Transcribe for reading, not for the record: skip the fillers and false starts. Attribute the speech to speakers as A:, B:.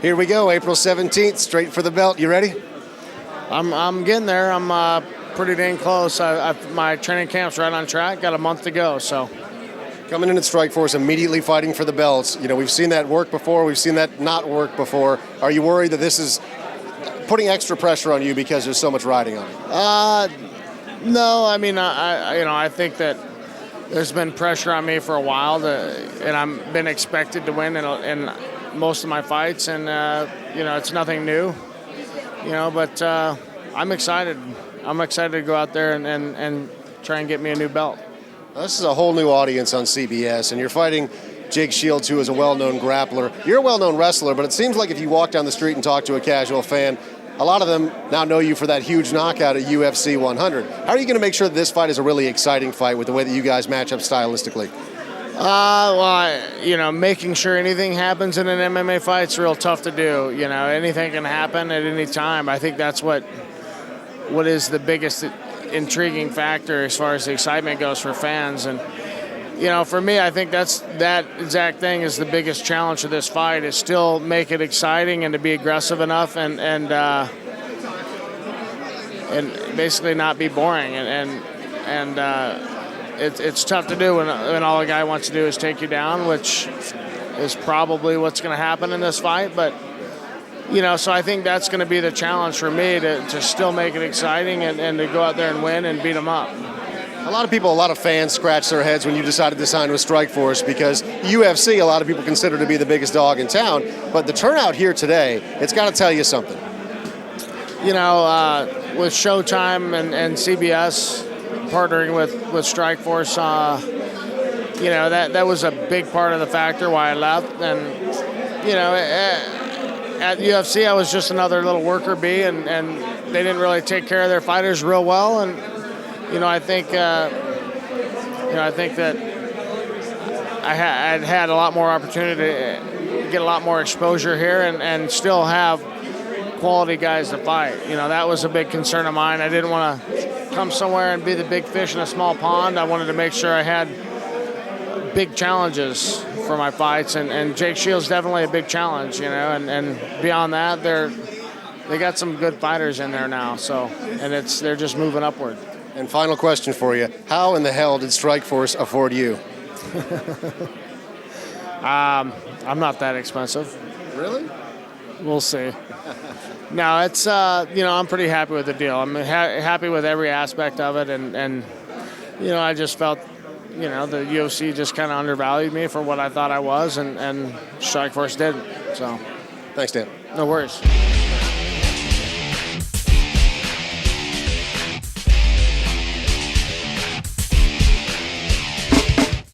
A: Here we go, April 17th, straight for the belt. You ready?
B: I'm getting there. I'm pretty dang close. My training camp's right on track. Got a month to go, so.
A: Coming in at Strikeforce, immediately fighting for the belts. You know, we've seen that work before. We've seen that not work before. Are you worried that this is putting extra pressure on you because there's so much riding on it?
B: No. I mean, I think that there's been pressure on me for a while, and I've been expected to win in most of my fights, and it's nothing new. But I'm excited. I'm excited to go out there and try and get me a new belt.
A: This is a whole new audience on CBS, and you're fighting Jake Shields, who is a well-known grappler. You're a well-known wrestler, but it seems like if you walk down the street and talk to a casual fan, a lot of them now know you for that huge knockout at UFC 100. How are you going to make sure that this fight is a really exciting fight with the way that you guys match up stylistically?
B: Making sure anything happens in an MMA fight is real tough to do. Anything can happen at any time. I think that's what is the biggest intriguing factor as far as the excitement goes for fans. And, for me, I think that exact thing is the biggest challenge for this fight, is still make it exciting and to be aggressive enough and basically not be boring. It's tough to do when all a guy wants to do is take you down, which is probably what's going to happen in this fight. But, so I think that's going to be the challenge for me, to still make it exciting and to go out there and win and beat them up.
A: A lot of fans scratch their heads when you decided to sign with Strikeforce, because UFC, a lot of people consider to be the biggest dog in town. But the turnout here today, it's got to tell you something.
B: With Showtime and CBS partnering with Strikeforce, that was a big part of the factor why I left. And, at UFC, I was just another little worker bee, and they didn't really take care of their fighters real well. And, I think that I'd had a lot more opportunity to get a lot more exposure here and still have quality guys to fight. That was a big concern of mine. I didn't want to come somewhere and be the big fish in a small pond. I wanted to make sure I had big challenges for my fights, and Jake Shields definitely a big challenge, and beyond that, they got some good fighters in there now, and they're just moving upward.
A: And final question for you: how in the hell did Strikeforce afford you?
B: I'm not that expensive.
A: Really?
B: We'll see. No, it's I'm pretty happy with the deal. I'm happy with every aspect of it, and I just felt the UFC just kind of undervalued me for what I thought I was, and Strikeforce didn't. So,
A: thanks, Dan.
B: No worries.